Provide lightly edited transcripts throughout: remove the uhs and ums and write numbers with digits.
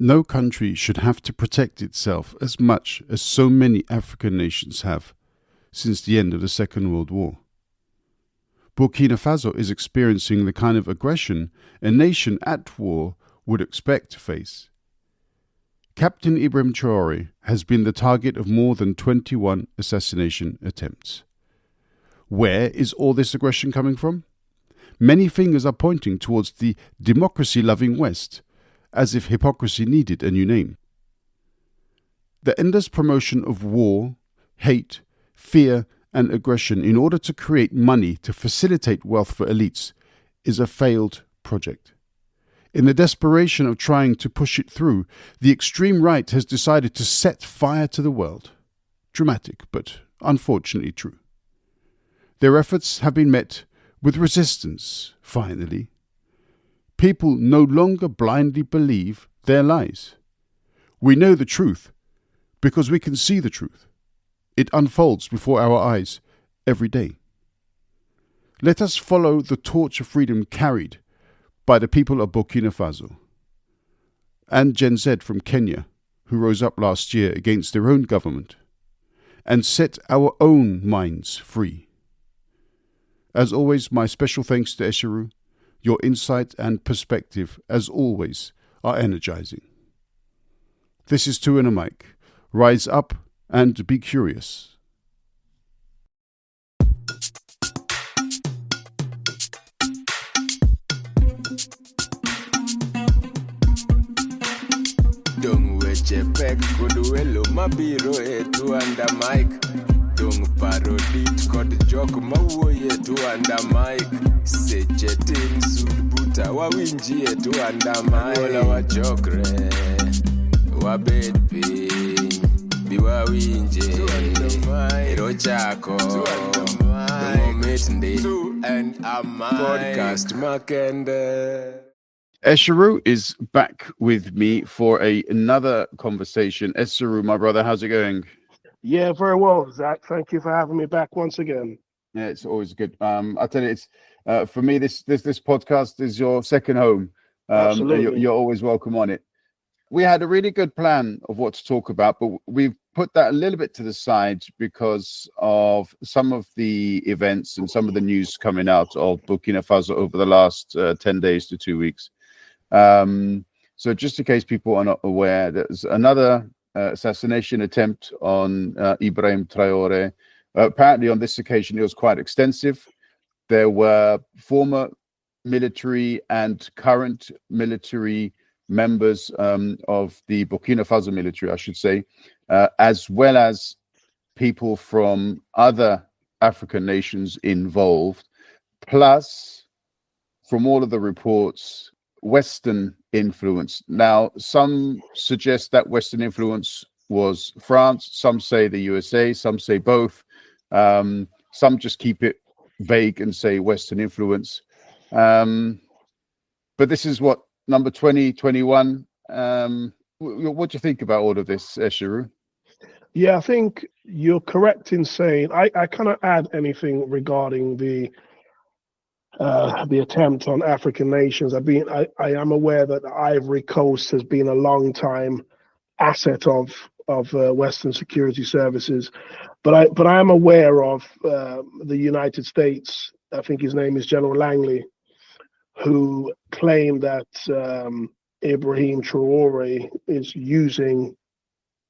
No country should have to protect itself as much as so many African nations have since the end of the Second World War. Burkina Faso is experiencing the kind of aggression a nation at war would expect to face. Captain Ibrahim Traore has been the target of more than 21 assassination attempts. Where is all this aggression coming from? Many fingers are pointing towards the democracy-loving West, as if hypocrisy needed a new name. The endless promotion of war, hate, fear, and aggression in order to create money to facilitate wealth for elites is a failed project. In the desperation of trying to push it through, the extreme right has decided to set fire to the world. Dramatic, but unfortunately true. Their efforts have been met with resistance, finally. People no longer blindly believe their lies. We know the truth because we can see the truth. It unfolds before our eyes every day. Let us follow the torch of freedom carried by the people of Burkina Faso and Gen Z from Kenya, who rose up last year against their own government, and set our own minds free. As always, my special thanks to Esheru. Your insight and perspective, as always, are energizing. This is Two in a Mic. Rise up and be curious. Dung weche pek kod welo mabiro e Two under Mic. Dung parodit kod jok mawuoye Two under Mic. Seche tin sud buta wawinji e Two under Mic. Wola wachokre wabed piny biwawinje ero chako moment ndi Two and a Mic podcast makende. Esheru is back with me for another conversation. Esheru, my brother, how's it going? Yeah, very well, Zach. Thank you for having me back once again. Yeah, it's always good. I'll tell you, it's for me, this podcast is your second home. Absolutely. You're always welcome on it. We had a really good plan of what to talk about, but we've put that a little bit to the side because of some of the events and some of the news coming out of Burkina Faso over the last 10 days to 2 weeks. So just in case people are not aware, there's another assassination attempt on Ibrahim Traore. Apparently on this occasion, it was quite extensive. There were former military and current military members of the Burkina Faso military, I should say, as well as people from other African nations involved, plus, from all of the reports, Western influence. Now, some suggest that Western influence was France, some say the USA, some say both, some just keep it vague and say Western influence. But this is what, number 2021. What do you think about all of this, Esheru? Yeah, I think you're correct in saying I cannot add anything regarding the attempt on African nations. I am aware that the Ivory Coast has been a long time asset of Western security services, but I am aware of the United States. I think his name is General Langley, who claimed that Ibrahim Traore is using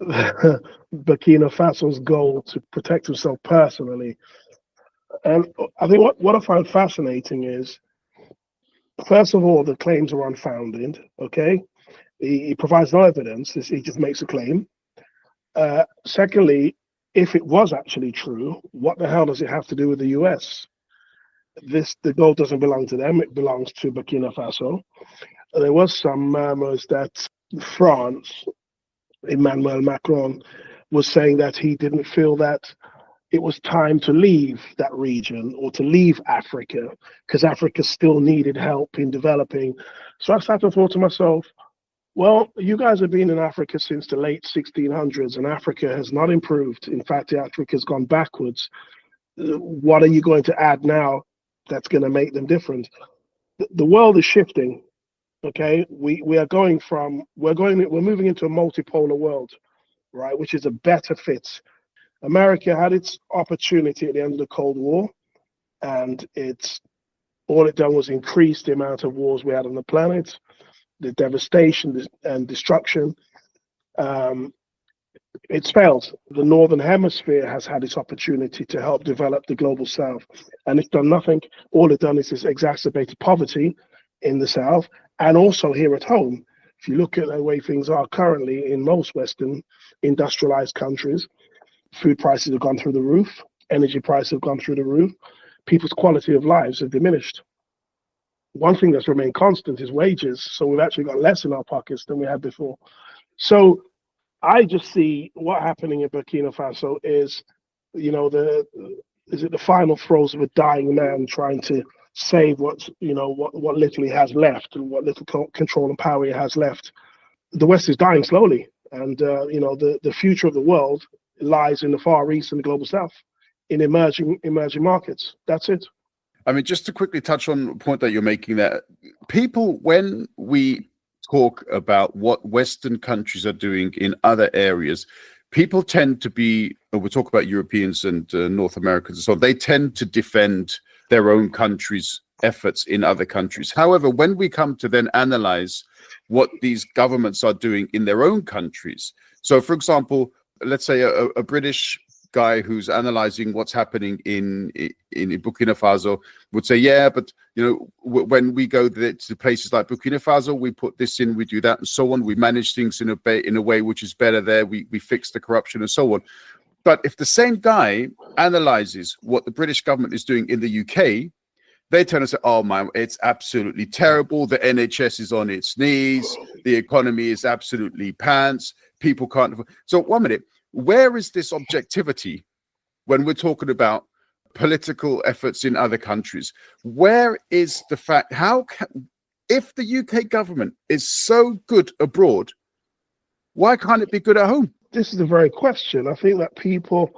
Burkina Faso's goal to protect himself personally. And I think what I find fascinating is, first of all, the claims are unfounded. Okay, he provides no evidence. He just makes a claim. Secondly, if it was actually true, what the hell does it have to do with the US? The gold doesn't belong to them; it belongs to Burkina Faso. There was some murmurs that France, Emmanuel Macron, was saying that he didn't feel that it was time to leave that region or to leave Africa because Africa still needed help in developing. So I started to thought to myself, well, you guys have been in Africa since the late 1600s and Africa has not improved. In fact, Africa has gone backwards. What are you going to add now that's going to make them different? The world is shifting. Okay, we're moving into a multipolar world, right, which is a better fit. America had its opportunity at the end of the Cold War, and it's all it done was increase the amount of wars we had on the planet, the devastation and destruction. Um, it's failed. The Northern Hemisphere has had its opportunity to help develop the global South, and it's done nothing. All it's done is exacerbated poverty in the South and also here at home. If you look at the way things are currently in most Western industrialized countries, food prices have gone through the roof, energy prices have gone through the roof, people's quality of lives have diminished. One thing that's remained constant is wages. So we've actually got less in our pockets than we had before. So I just see what happening in Burkina Faso is, is it the final throes of a dying man trying to save what little he has left and what little control and power he has left. The West is dying slowly, and the future of the world lies in the Far East and the Global South, in emerging markets. That's it. I mean, just to quickly touch on the point that you're making there, people, when we talk about what Western countries are doing in other areas, people tend to be, we talk about Europeans and North Americans and so on, they tend to defend their own country's efforts in other countries. However, when we come to then analyze what these governments are doing in their own countries, so for example, let's say a British guy who's analyzing what's happening in Burkina Faso would say, yeah, but when we go to places like Burkina Faso, we put this in, we do that, and so on. We manage things in a way which is better there. We fix the corruption and so on. But if the same guy analyzes what the British government is doing in the UK, they turn and say, oh man, it's absolutely terrible. The NHS is on its knees. The economy is absolutely pants. People can't. So 1 minute. Where is this objectivity when we're talking about political efforts in other countries? Where is the fact? If the UK government is so good abroad, why can't it be good at home? This is the very question. I think that people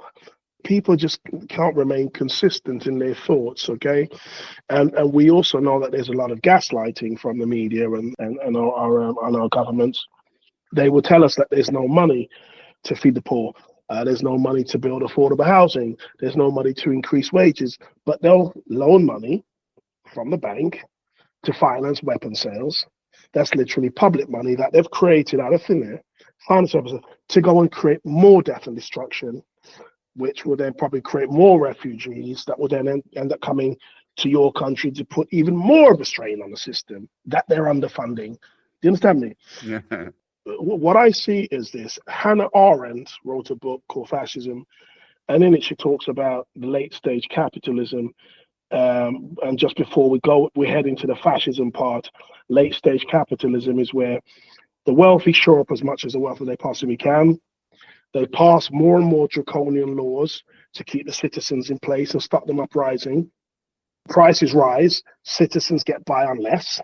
just can't remain consistent in their thoughts, okay? And we also know that there's a lot of gaslighting from the media and our governments. They will tell us that there's no money to feed the poor. There's no money to build affordable housing. There's no money to increase wages, but they'll loan money from the bank to finance weapon sales. That's literally public money that they've created out of thin air, finance officers, to go and create more death and destruction, which will then probably create more refugees that will then end up coming to your country to put even more of a strain on the system that they're underfunding. Do you understand me? Yeah. What I see is this. Hannah Arendt wrote a book called Fascism, and in it she talks about the late stage capitalism. And just before we head into the fascism part, late stage capitalism is where the wealthy shore up as much as the wealth that they possibly can. They pass more and more draconian laws to keep the citizens in place and stop them uprising. Prices rise, citizens get by on less.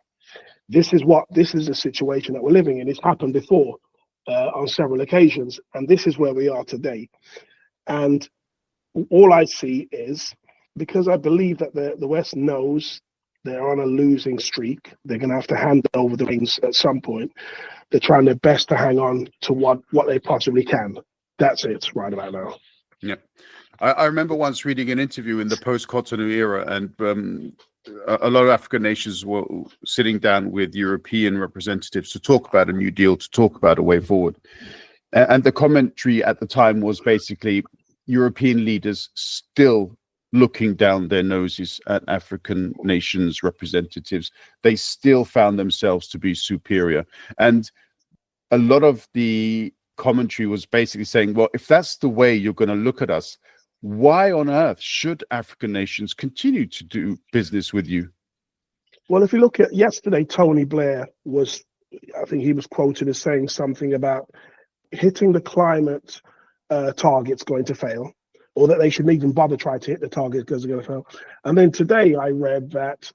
This is the situation that we're living in. It's happened before on several occasions, and this is where we are today. And all I see is, because I believe that the West knows they're on a losing streak, they're going to have to hand over the reins at some point. They're trying their best to hang on to what they possibly can. That's it right about now. Yeah. I remember once reading an interview in the post-Cotonou era, and a lot of African nations were sitting down with European representatives to talk about a new deal, to talk about a way forward. And the commentary at the time was basically European leaders still looking down their noses at African nations' representatives. They still found themselves to be superior. And a lot of the commentary was basically saying, well, if that's the way you're going to look at us, why on earth should African nations continue to do business with you? Well, if you look at yesterday, Tony Blair I think he was quoted as saying something about hitting the climate target's going to fail, or that they shouldn't even bother trying to hit the target because they're going to fail. And then today I read that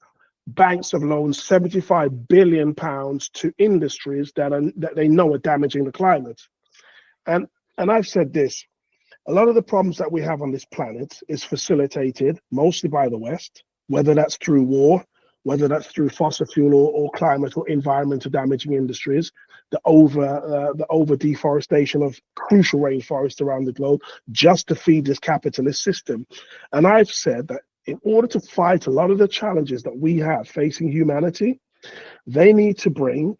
banks have loaned £75 billion to industries that they know are damaging the climate. And I've said this. A lot of the problems that we have on this planet is facilitated mostly by the West, whether that's through war, whether that's through fossil fuel or climate or environmental damaging industries, the over deforestation of crucial rainforests around the globe, just to feed this capitalist system. And I've said that in order to fight a lot of the challenges that we have facing humanity, they need to bring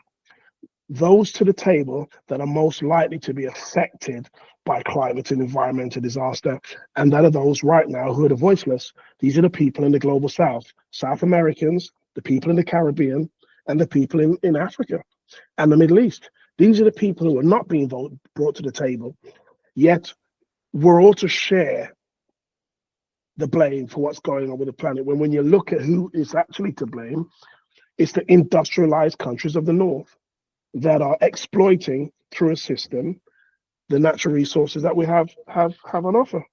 those to the table that are most likely to be affected by climate and environmental disaster, and that are those right now who are the voiceless. These are the people in the global south, South Americans, the people in the Caribbean, and the people in Africa and the Middle East. These are the people who are not being brought to the table, yet we're all to share the blame for what's going on with the planet. When you look at who is actually to blame, it's the industrialized countries of the north that are exploiting through a system the natural resources that we have on offer.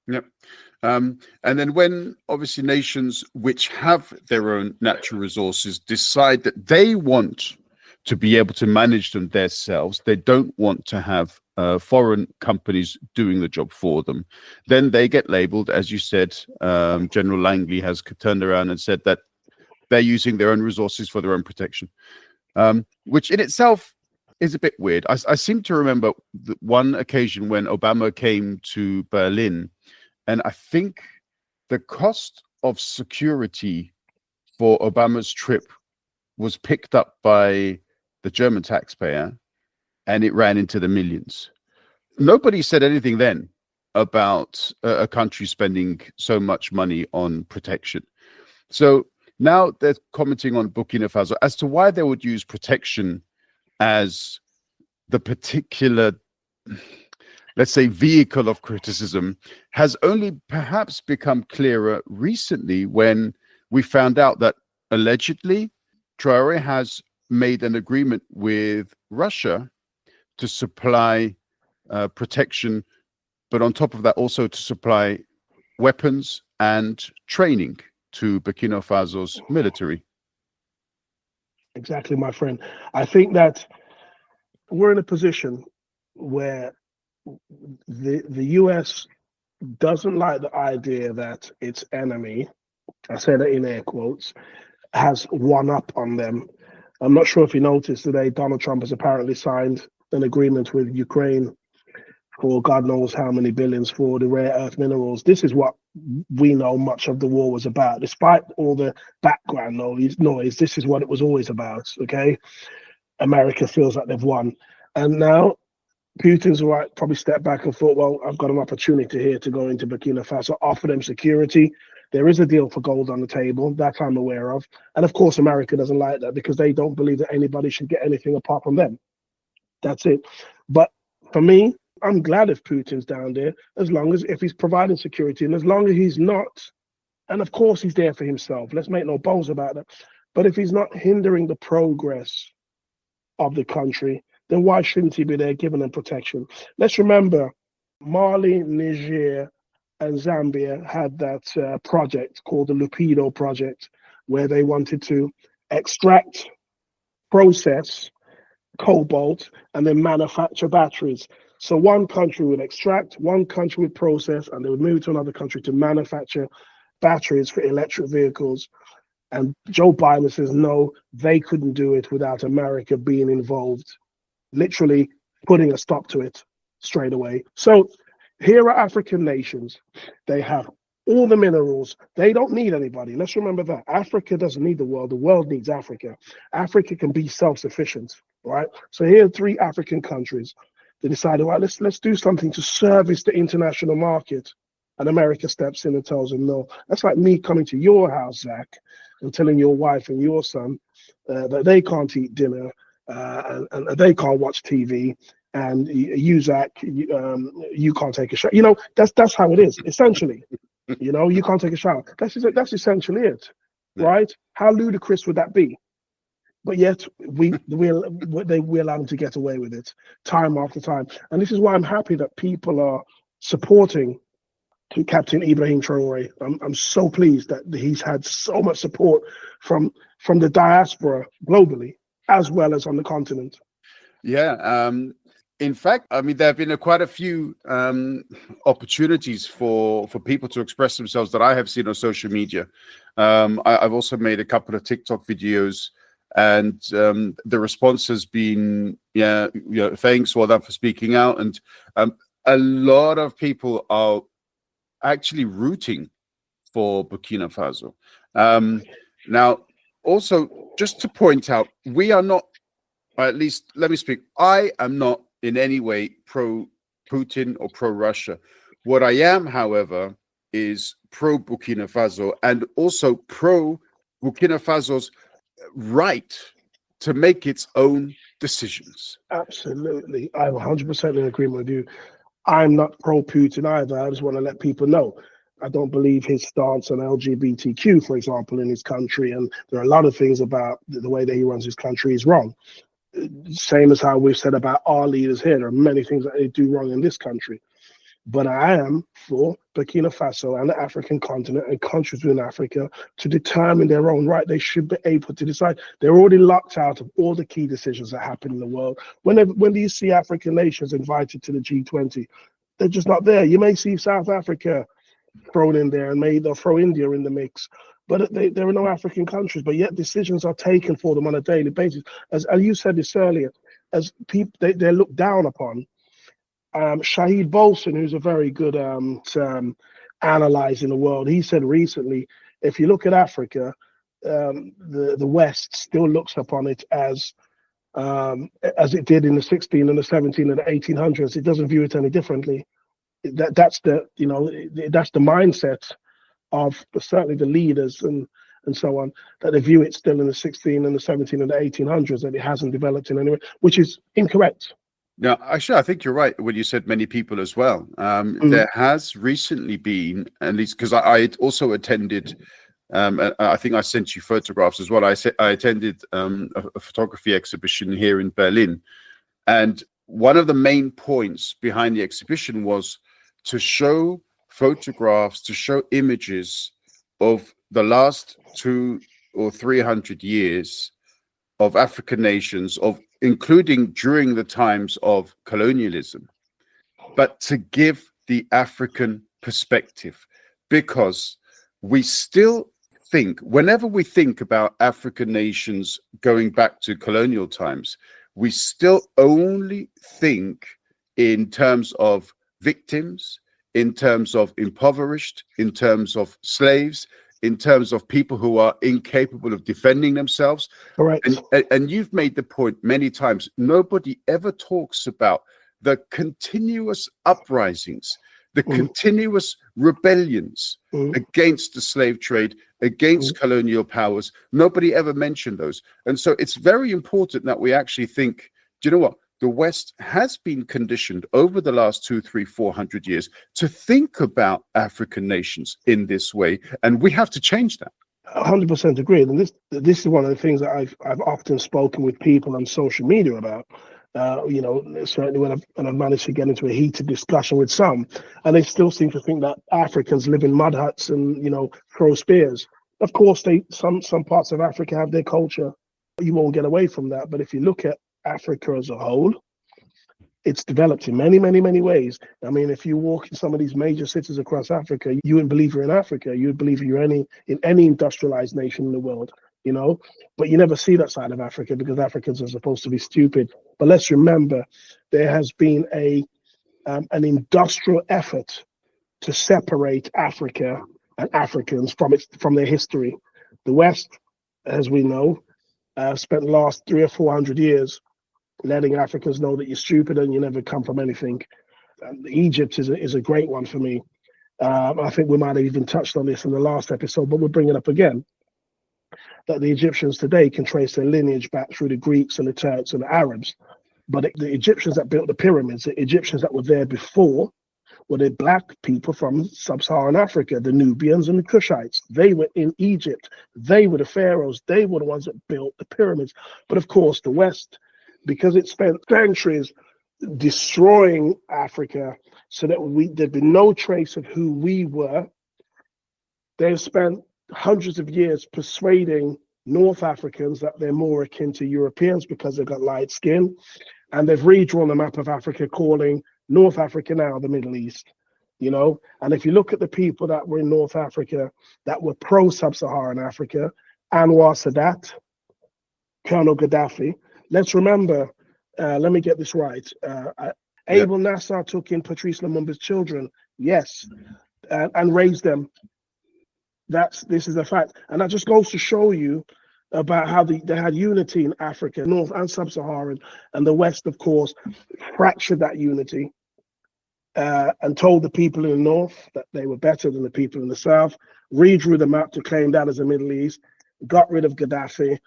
Yep. And then when obviously nations which have their own natural resources decide that they want to be able to manage them themselves, they don't want to have foreign companies doing the job for them, then they get labeled, as you said. General Langley has turned around and said that they're using their own resources for their own protection, which in itself is a bit weird. I seem to remember one occasion when Obama came to Berlin, and I think the cost of security for Obama's trip was picked up by the German taxpayer, and it ran into the millions. Nobody said anything then about a country spending so much money on protection. So now they're commenting on Burkina Faso as to why they would use protection as the particular, let's say, vehicle of criticism, has only perhaps become clearer recently when we found out that allegedly Traore has made an agreement with Russia to supply protection, but on top of that also to supply weapons and training to Burkina Faso's military. Exactly, my friend. I think that we're in a position where the US doesn't like the idea that its enemy, I say that in air quotes, has one up on them. I'm not sure if you noticed today, Donald Trump has apparently signed an agreement with Ukraine for God knows how many billions for the rare earth minerals. This is what we know much of the war was about. Despite all the background noise, this is what it was always about, okay? America feels like they've won. And now Putin's probably stepped back and thought, well, I've got an opportunity here to go into Burkina Faso, offer them security. There is a deal for gold on the table that I'm aware of. And of course, America doesn't like that because they don't believe that anybody should get anything apart from them. That's it. But for me, I'm glad if Putin's down there, as long as if he's providing security, and as long as he's not, and of course he's there for himself, let's make no bones about that. But if he's not hindering the progress of the country, then why shouldn't he be there giving them protection? Let's remember, Mali, Niger, and Zambia had that project called the Lupido project, where they wanted to extract, process cobalt, and then manufacture batteries. So one country would extract, one country would process, and they would move to another country to manufacture batteries for electric vehicles. And Joe Biden says, no, they couldn't do it without America being involved, literally putting a stop to it straight away. So here are African nations. They have all the minerals. They don't need anybody. Let's remember that. Africa doesn't need the world needs Africa. Africa can be self-sufficient, right? So here are 3 African countries. They decided, well, let's do something to service the international market. And America steps in and tells them no. That's like me coming to your house, Zach, and telling your wife and your son that they can't eat dinner and they can't watch TV. And you, Zach, you can't take a shower. You know, that's how it is, essentially. You know, you can't take a shower. That's essentially it, right? How ludicrous would that be? But yet we allow them to get away with it time after time. And this is why I'm happy that people are supporting Captain Ibrahim Traore. I'm so pleased that he's had so much support from the diaspora globally, as well as on the continent. Yeah. In fact, I mean, there have been quite a few opportunities for people to express themselves that I have seen on social media. I've also made a couple of TikTok videos, and the response has been, yeah, thanks, well done for speaking out. And a lot of people are actually rooting for Burkina Faso. Now, also, just to point out, we are not, or at least let me speak, I am not in any way pro-Putin or pro-Russia. What I am, however, is pro-Burkina Faso, and also pro-Burkina Faso's right to make its own decisions. Absolutely. I'm 100% in agreement with you. I'm not pro-Putin either. I just want to let people know. I don't believe his stance on LGBTQ, for example, in his country. And there are a lot of things about the way that he runs his country is wrong. Same as how we've said about our leaders here. There are many things that they do wrong in this country. But I am for Burkina Faso and the African continent and countries within Africa to determine their own right. They should be able to decide. They're already locked out of all the key decisions that happen in the world. When do you see African nations invited to the G20? They're just not there. You may see South Africa thrown in there, and maybe they'll throw India in the mix. But there are no African countries, but yet decisions are taken for them on a daily basis. As you said this earlier, as people, they're looked down upon. Shahid Bolson, who's a very good analyzing the world, he said recently, if you look at Africa, the West still looks upon it as it did in the 16 and the 17 and the 1800s. It doesn't view it any differently. That's the mindset of certainly the leaders and so on, that they view it still in the 16 and the 17 and the 1800s, that it hasn't developed in any way, which is incorrect. Now, actually, I think you're right when you said many people as well. There has recently been, at least because I also attended, I think I sent you photographs as well. I attended a photography exhibition here in Berlin. And one of the main points behind the exhibition was to show photographs, to show images of the last 200 or 300 years of African nations, including during the times of colonialism, but to give the African perspective, because we still think, whenever we think about African nations going back to colonial times, we still only think in terms of victims, in terms of impoverished, in terms of slaves, in terms of people who are incapable of defending themselves. Correct. And you've made the point many times, nobody ever talks about the continuous uprisings, the continuous rebellions against the slave trade, against colonial powers. Nobody ever mentioned those. And so it's very important that we actually think, do you know what? The West has been conditioned over the last 200, 300, 400 years to think about African nations in this way, and we have to change that. 100% agree. And this is one of the things that I've often spoken with people on social media about. Certainly when I've managed to get into a heated discussion with some, and they still seem to think that Africans live in mud huts and throw spears. Of course, some parts of Africa have their culture. You won't get away from that. But if you look at Africa as a whole, it's developed in many, many, many ways. I mean, if you walk in some of these major cities across Africa, you wouldn't believe you're in Africa. You would believe you're in any industrialized nation in the world, But you never see that side of Africa because Africans are supposed to be stupid. But let's remember, there has been an industrial effort to separate Africa and Africans from their history. The West, as we know, spent the last 300 or 400 years letting Africans know that you're stupid and you never come from anything. Egypt is a great one for me. I think we might have even touched on this in the last episode, but we'll bring it up again. That the Egyptians today can trace their lineage back through the Greeks and the Turks and the Arabs. But the Egyptians that built the pyramids, the Egyptians that were there before, were the black people from sub-Saharan Africa, the Nubians and the Cushites. They were in Egypt. They were the pharaohs. They were the ones that built the pyramids. But of course, the West, because it spent centuries destroying Africa so that there'd be no trace of who we were, they've spent hundreds of years persuading North Africans that they're more akin to Europeans because they've got light skin. And they've redrawn the map of Africa, calling North Africa now the Middle East. And if you look at the people that were in North Africa that were pro-Sub-Saharan Africa, Anwar Sadat, Colonel Gaddafi. Let's remember, let me get this right. Abel Nasser took in Patrice Lumumba's children, yes, and raised them. This is a fact. And that just goes to show you about how they had unity in Africa, North and Sub-Saharan, and the West, of course, fractured that unity and told the people in the North that they were better than the people in the South, redrew the map to claim that as the Middle East, got rid of Gaddafi,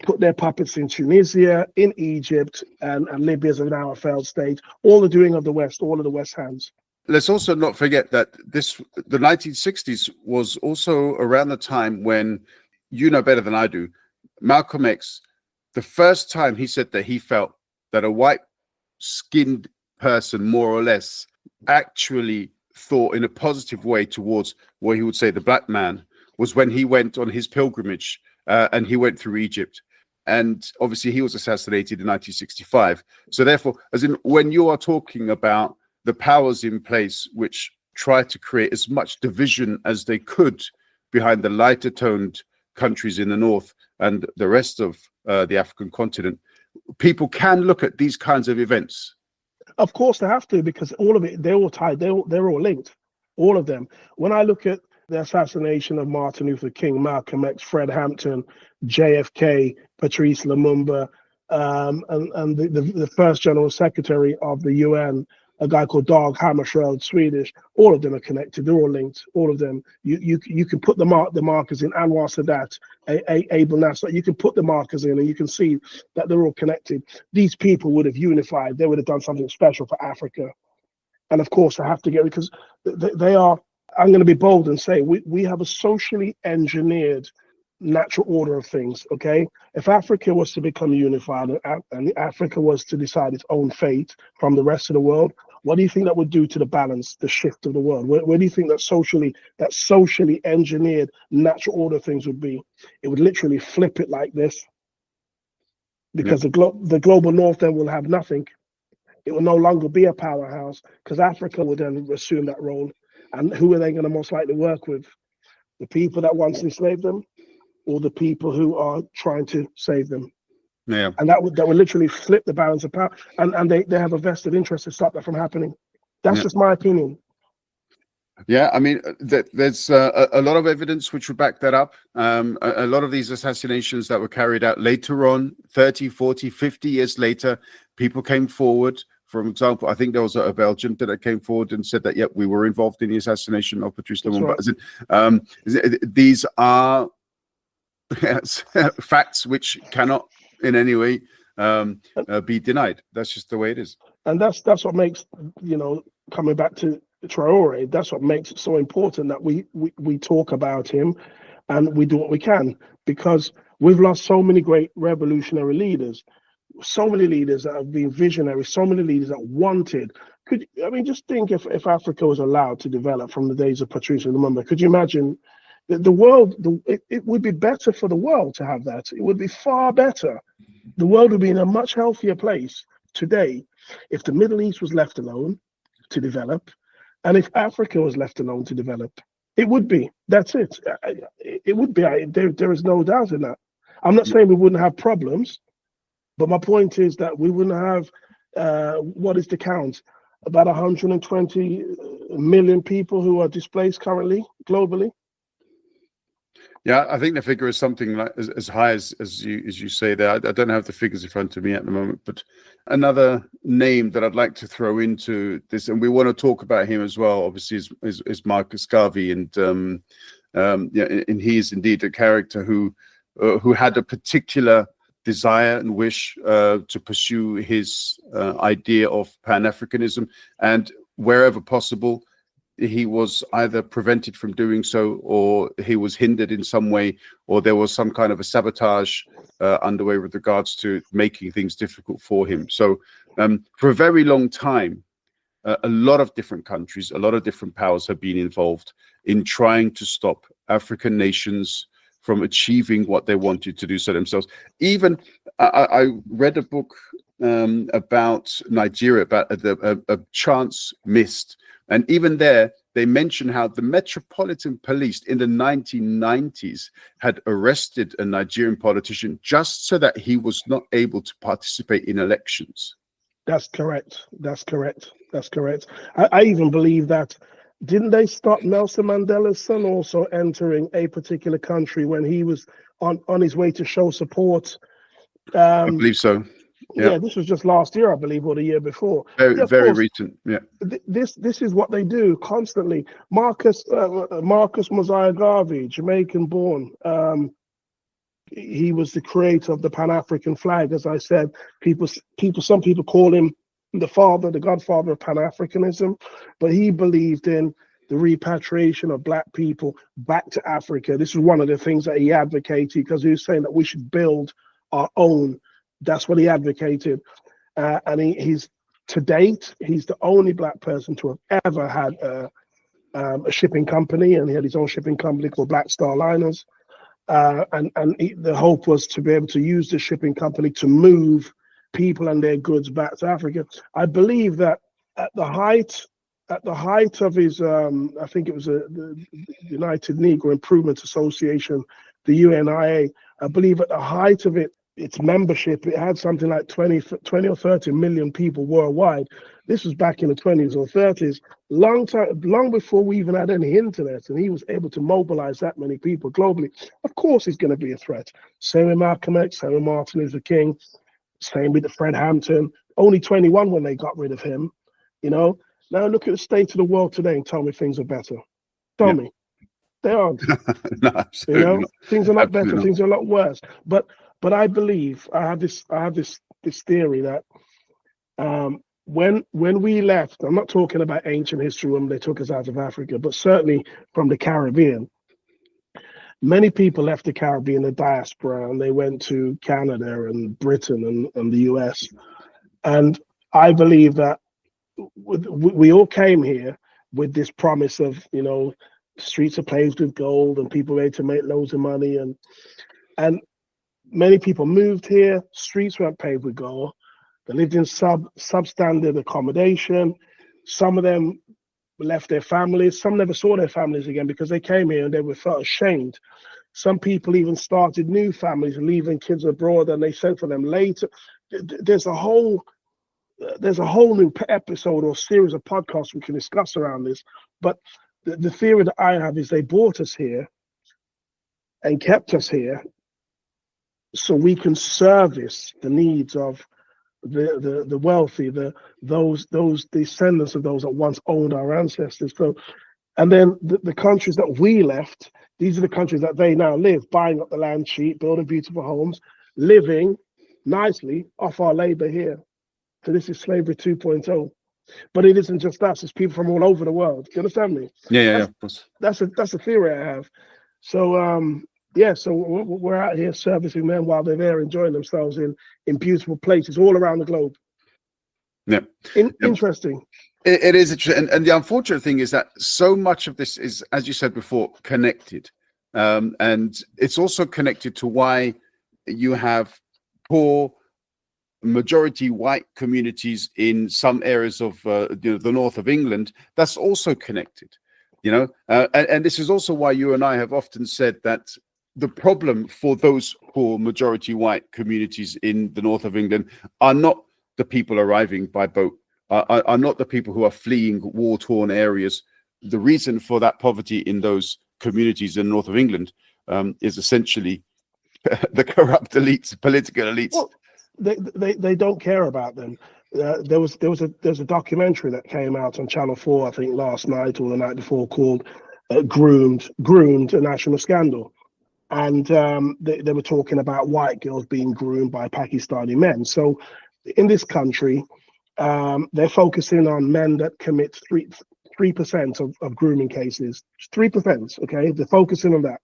put their puppets in Tunisia, in Egypt, and Libya is now a failed state. All the doing of the West, all of the West hands. Let's also not forget that the 1960s was also around the time when, you know better than I do, Malcolm X, the first time he said that he felt that a white-skinned person, more or less, actually thought in a positive way towards what he would say the black man, was when he went on his pilgrimage and he went through Egypt. And obviously he was assassinated in 1965. So therefore, as in when you are talking about the powers in place which tried to create as much division as they could behind the lighter toned countries in the north and the rest of the African continent, people can look at these kinds of events. Of course they have to, because all of it, they're all tied, they're all linked, all of them. When I look at the assassination of Martin Luther King, Malcolm X, Fred Hampton, JFK, Patrice Lumumba, and the first General Secretary of the UN, a guy called Dag Hammarskjöld, Swedish, all of them are connected. They're all linked, all of them. You can put the markers in, Anwar Sadat, Abel Nasser, you can put the markers in and you can see that they're all connected. These people would have unified. They would have done something special for Africa. And of course, I have to get, because they are, I'm going to be bold and say, we have a socially engineered natural order of things, okay? If Africa was to become unified and Africa was to decide its own fate from the rest of the world, what do you think that would do to the balance, the shift of the world? Where do you think that socially engineered natural order of things would be? It would literally flip it like this, because the global north then will have nothing. It will no longer be a powerhouse, because Africa would then assume that role. And who are they going to most likely work with? The people that once enslaved them, or the people who are trying to save them? Yeah. And that would literally flip the balance of power. And they have a vested interest to stop that from happening. That's just my opinion. Yeah, I mean, there's a lot of evidence which would back that up. A lot of these assassinations that were carried out later on, 30, 40, 50 years later, people came forward. For example, I think there was a Belgian that came forward and said that, we were involved in the assassination of Patrice Lumumba. Right. These are facts which cannot in any way be denied. That's just the way it is. And that's what makes, coming back to Traore, that's what makes it so important that we talk about him and we do what we can, because we've lost so many great revolutionary leaders, so many leaders that have been visionary, so many leaders that wanted. Just think if Africa was allowed to develop from the days of Patrice Lumumba, could you imagine the world? It would be better for the world to have that. It would be far better. The world would be in a much healthier place today if the Middle East was left alone to develop, and if Africa was left alone to develop. It would be. That's it. It would be. There is no doubt in that. I'm not saying we wouldn't have problems, but my point is that we wouldn't have, what is the count? About 120 million people who are displaced currently, globally. Yeah, I think the figure is something like as high as you say there. I don't have the figures in front of me at the moment, but another name that I'd like to throw into this, and we want to talk about him as well, obviously, is Marcus Garvey, and he is indeed a character who had a particular desire and wish to pursue his idea of Pan-Africanism, and wherever possible, he was either prevented from doing so, or he was hindered in some way, or there was some kind of a sabotage underway with regards to making things difficult for him. So for a very long time, a lot of different countries, a lot of different powers have been involved in trying to stop African nations from achieving what they wanted to do so themselves. Even I read a book about Nigeria, about a chance missed. And even there, they mention how the Metropolitan Police in the 1990s had arrested a Nigerian politician just so that he was not able to participate in elections. That's correct. That's correct. That's correct. I even believe that, didn't they stop Nelson Mandela's son also entering a particular country when he was on his way to show support? I believe so. Yeah, this was just last year, I believe, or the year before. Very, very recent. Yeah. This is what they do constantly. Marcus Mosiah Garvey, Jamaican born. He was the creator of the Pan-African flag. As I said, some people call him the godfather of Pan-Africanism, but he believed in the repatriation of Black people back to Africa. This is one of the things that he advocated, because he was saying that we should build our own. That's what he advocated. And he's, to date, he's the only Black person to have ever had a shipping company, and he had his own shipping company called Black Star Liners. The hope was to be able to use the shipping company to move people and their goods back to Africa. I believe that at the height of his, I think it was the United Negro Improvement Association, the UNIA. I believe at the height of its membership, it had something like 20 or 30 million people worldwide. This was back in the 20s or 30s, long before we even had any internet, and he was able to mobilize that many people globally. Of course, he's going to be a threat. Same with Malcolm X, same with Martin Luther King, same with Fred Hampton. Only 21 when they got rid of him. Now look at the state of the world today and tell me things are better. Tell me. They aren't. No, absolutely not. Things are not Absolutely better. not. Things are a lot worse. But I believe I have this theory that when we left, I'm not talking about ancient history when they took us out of Africa, but certainly from the Caribbean. Many people left the Caribbean, the diaspora, and they went to Canada and Britain and the US. And I believe that we all came here with this promise of, streets are paved with gold and people ready to make loads of money. And many people moved here, streets weren't paved with gold. They lived in substandard accommodation. Some of them left their families. Some never saw their families again because they came here and they felt ashamed. Some people even started new families, leaving kids abroad, and they sent for them later. There's a whole new episode or series of podcasts we can discuss around this. But the theory that I have is they brought us here and kept us here so we can service the needs of the wealthy, those descendants of those that once owned our ancestors. So, and then the countries that we left, these are the countries that they now live, buying up the land cheap, building beautiful homes, living nicely off our labor here. So this is slavery 2.0. But it isn't just us, it's people from all over the world. Do you understand me? Yeah, of course. That's a theory I have. So so we're out here servicing them while they're there enjoying themselves in beautiful places all around the globe. Yeah. Interesting. It is interesting. And the unfortunate thing is that so much of this is, as you said before, connected. And it's also connected to why you have poor majority white communities in some areas of the north of England. That's also connected, and this is also why you and I have often said that the problem for those poor majority white communities in the north of England are not the people arriving by boat, are not the people who are fleeing war-torn areas. The reason for that poverty in those communities in the north of England is essentially the corrupt elites, political elites. Well, they don't care about them. There was a documentary that came out on Channel 4, I think last night or the night before, called "Groomed: A National Scandal," and they were talking about white girls being groomed by Pakistani men. So in this country, they're focusing on men that commit 3% of grooming cases. 3%. Okay, they're focusing on that.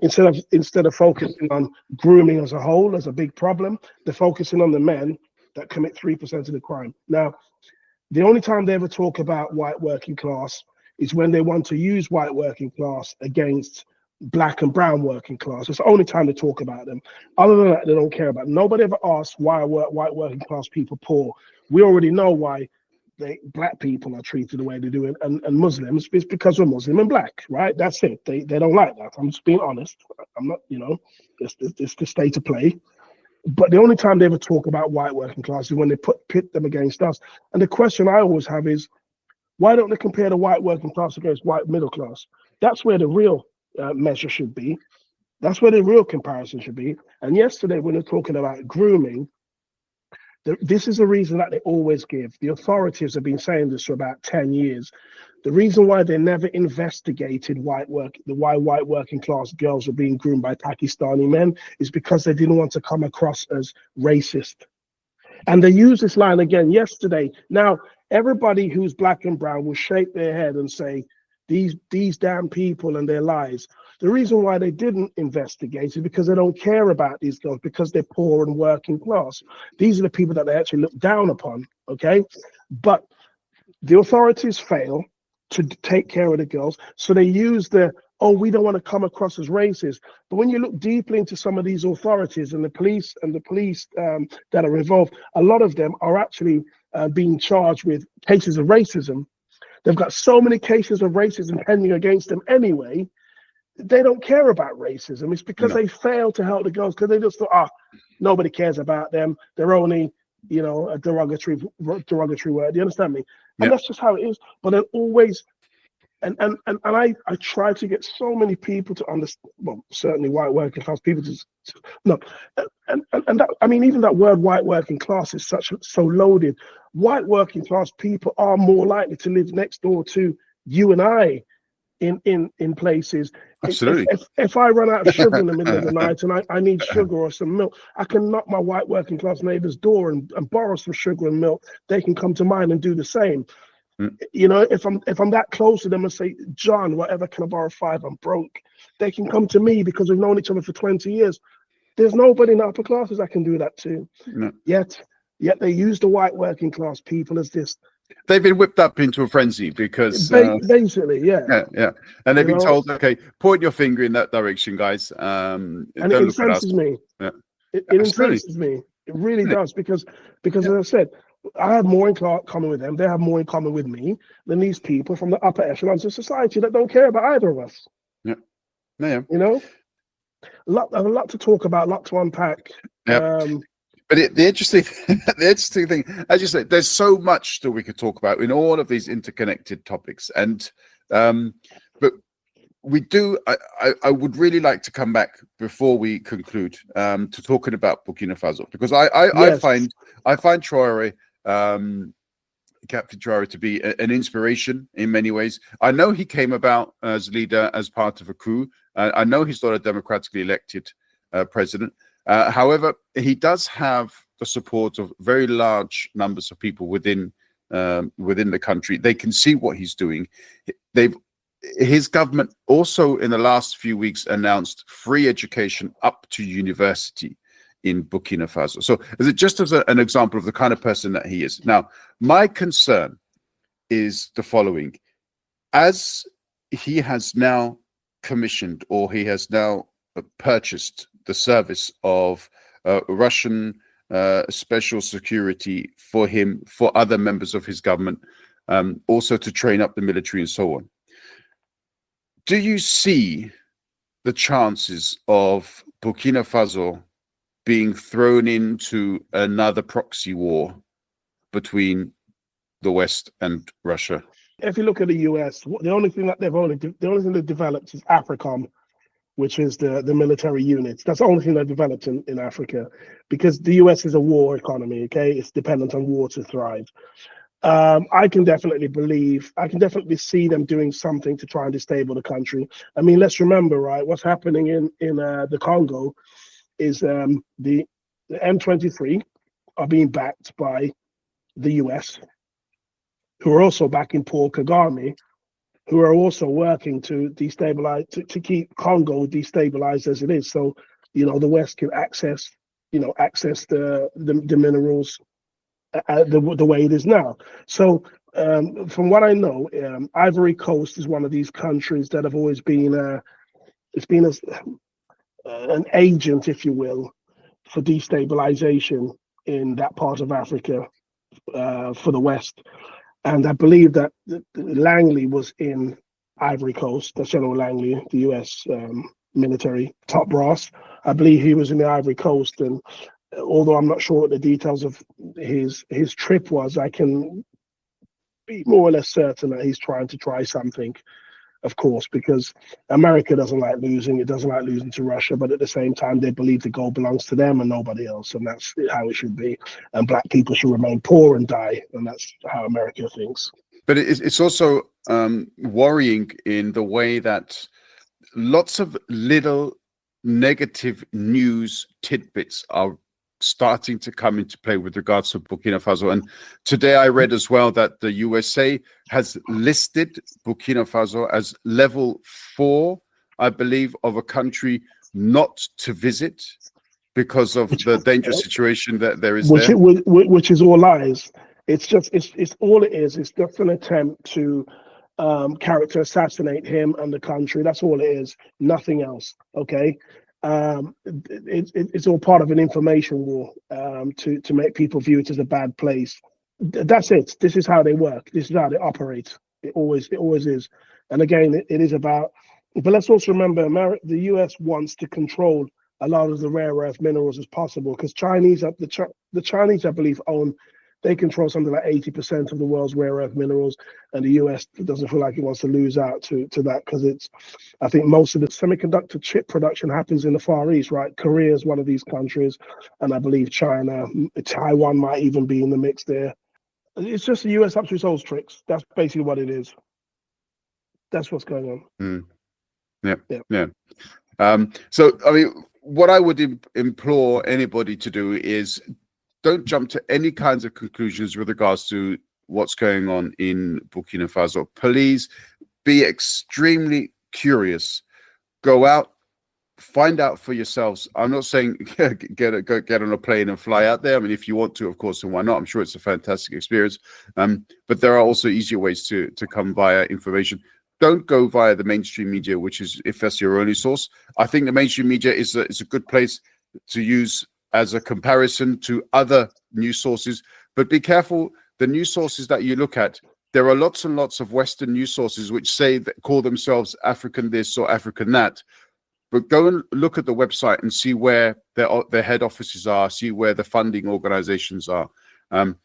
Instead of focusing on grooming as a whole as a big problem, they're focusing on the men that commit 3% of the crime. Now, the only time they ever talk about white working class is when they want to use white working class against black and brown working class. It's the only time they talk about them. Other than that, they don't care about it. Nobody ever asks why white working class people poor. We already know why black people are treated the way they do, and Muslims. It's because we're Muslim and black, right? That's it. They don't like that. I'm just being honest. I'm not, it's the state of play. But the only time they ever talk about white working class is when they pit them against us. And the question I always have is, why don't they compare the white working class against white middle class? That's where the real measure should be. That's where the real comparison should be. And yesterday, when they're talking about grooming, this is the reason that they always give. The authorities have been saying this for about 10 years. The reason why they never investigated why white working class girls were being groomed by Pakistani men is because they didn't want to come across as racist. And they used this line again yesterday. Now, everybody who's black and brown will shake their head and say, these damn people and their lies. The reason why they didn't investigate is because they don't care about these girls, because they're poor and working class. These are the people that they actually look down upon, okay? But the authorities fail to take care of the girls, so they use we don't want to come across as racist. But when you look deeply into some of these authorities and the police that are involved, a lot of them are actually being charged with cases of racism. They've got so many cases of racism pending against them anyway. They don't care about racism. It's because they fail to help the girls, because they just thought, nobody cares about them. They're only, a derogatory word. You understand me? And that's just how it is. But they're always, and I try to get so many people to understand. Well, certainly white working class people and that, I mean, even that word white working class is so loaded. White working class people are more likely to live next door to you and I in places. Absolutely. If I run out of sugar in the middle of the night and I need sugar or some milk, I can knock my white working class neighbor's door and borrow some sugar and milk. They can come to mine and do the same. If I'm that close to them and say, John, whatever, can I borrow 5? I'm broke. They can come to me because we've known each other for 20 years. There's nobody in the upper classes I can do that to. No. Yet they use the white working class people as this. They've been whipped up into a frenzy because basically, yeah, and they've been told, okay, point your finger in that direction, guys. And it incenses me. Yeah. It incenses me. It really does, because as I said, I have more in common with them. They have more in common with me than these people from the upper echelons of society that don't care about either of us. Yeah. A lot to talk about, a lot to unpack. But the interesting thing, as you said, there's so much that we could talk about in all of these interconnected topics. And but we do. I would really like to come back before we conclude to talking about Burkina Faso, because I find Traore, Captain Traore, to be an inspiration in many ways. I know he came about as leader as part of a coup. I know he's not a democratically elected president. However, he does have the support of very large numbers of people within the country. They can see what he's doing. His government also in the last few weeks announced free education up to university in Burkina Faso. So is it just as an example of the kind of person that he is? Now, my concern is the following. As he has now commissioned, or he has now purchased the service of Russian special security for him, for other members of his government, also to train up the military and so on. Do you see the chances of Burkina Faso being thrown into another proxy war between the West and Russia? If you look at the US, the only thing they've developed is AFRICOM, which is the military units. That's the only thing they've developed in Africa, because the US is a war economy, okay? It's dependent on war to thrive. I can definitely see them doing something to try and destabilize the country. I mean, let's remember, right, what's happening in the Congo is the M23 are being backed by the US, who are also backing Paul Kagame, who are also working to destabilize, to keep Congo destabilized as it is. So, the West can access the minerals the way it is now. So, from what I know, Ivory Coast is one of these countries that have always been an agent, if you will, for destabilization in that part of Africa for the West. And I believe that Langley was in Ivory Coast. That's General Langley, the U.S. Military top brass. I believe he was in the Ivory Coast, and although I'm not sure what the details of his trip was, I can be more or less certain that he's trying to try something, of course, because America doesn't like losing. It doesn't like losing to Russia, but at the same time, they believe the gold belongs to them and nobody else, and that's how it should be. And black people should remain poor and die, and that's how America thinks. But it's also worrying in the way that lots of little negative news tidbits are starting to come into play with regards to Burkina Faso. And today I read as well that the USA has listed Burkina Faso as level 4, I believe, of a country not to visit because of the dangerous situation that there is there. Which is all lies. It's all it is. It's just an attempt to character assassinate him and the country. That's all it is. Nothing else. Okay. It's all part of an information war to make people view it as a bad place. That's it. This is how they work. This is how they operate. It always is. And again, it is about. But let's also remember, the US wants to control a lot of the rare earth minerals as possible, because the Chinese, I believe, they control something like 80% of the world's rare earth minerals, and the US doesn't feel like it wants to lose out to that, because I think most of the semiconductor chip production happens in the Far East, right? Korea is one of these countries, and I believe China, Taiwan might even be in the mix there. It's just the US up to its old tricks. That's basically what it is. That's what's going on. Yeah. So, I mean, what I would implore anybody to do is don't jump to any kinds of conclusions with regards to what's going on in Burkina Faso. Please be extremely curious. Go out, find out for yourselves. I'm not saying get on a plane and fly out there. I mean, if you want to, of course, and why not? I'm sure it's a fantastic experience. But there are also easier ways to come via information. Don't go via the mainstream media, which is, if that's your only source. I think the mainstream media is a good place to use as a comparison to other news sources. But be careful, the news sources that you look at, there are lots and lots of Western news sources which call themselves African this or African that. But go and look at the website and see where their head offices are, see where the funding organizations are, and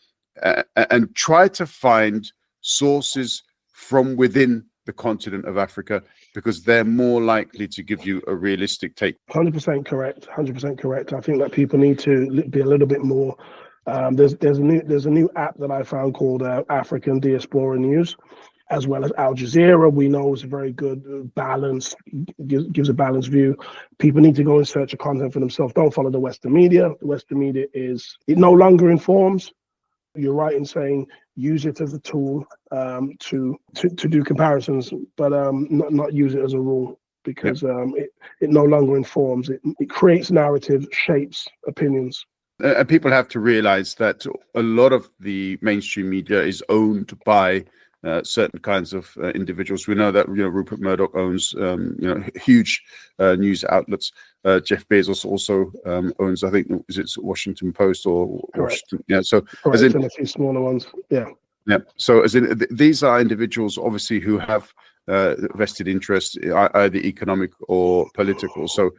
try to find sources from within the continent of Africa, because they're more likely to give you a realistic take. 100% correct. 100% correct. I think that people need to be a little bit more. There's a new app that I found called African Diaspora News, as well as Al Jazeera. We know is a very good balance, gives a balanced view. People need to go and search the content for themselves. Don't follow the Western media. The Western media it no longer informs. You're right in saying use it as a tool to do comparisons, but not use it as a rule, because it no longer informs. It creates narrative, shapes opinions. And people have to realize that a lot of the mainstream media is owned by certain kinds of individuals. We know that Rupert Murdoch owns huge news outlets. Jeff Bezos also owns, I think, is it Washington Post or Washington? Yeah. So as in a few smaller ones. Yeah. So as in these are individuals obviously who have vested interest, either economic or political. So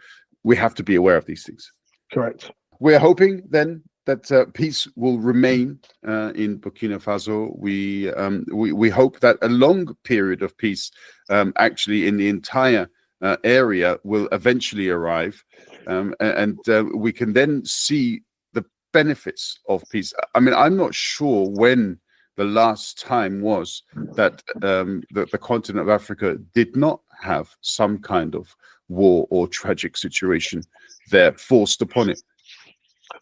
we have to be aware of these things. Correct. We're hoping then that peace will remain in Burkina Faso. We hope that a long period of peace, actually in the entire area, will eventually arrive, and we can then see the benefits of peace. I mean, I'm not sure when the last time was that the continent of Africa did not have some kind of war or tragic situation there forced upon it.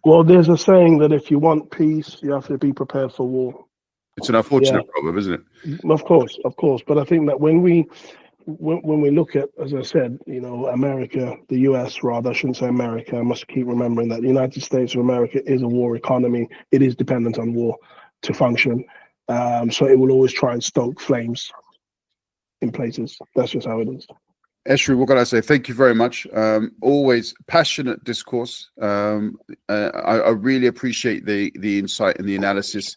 Well, there's a saying that if you want peace, you have to be prepared for war. It's an unfortunate problem, isn't it? Of course. But I think that when we look at, as I said, America, the US rather, I shouldn't say America, I must keep remembering that the United States of America is a war economy. It is dependent on war to function. So it will always try and stoke flames in places. That's just how it is. Eshri, what can I say? Thank you very much. Always passionate discourse. I really appreciate the insight and the analysis.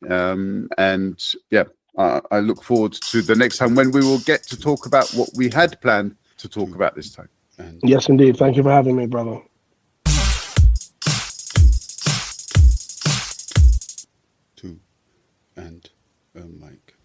And yeah, I look forward to the next time when we will get to talk about what we had planned to talk about this time. And Yes, indeed. Thank you for having me, brother. two and a mic.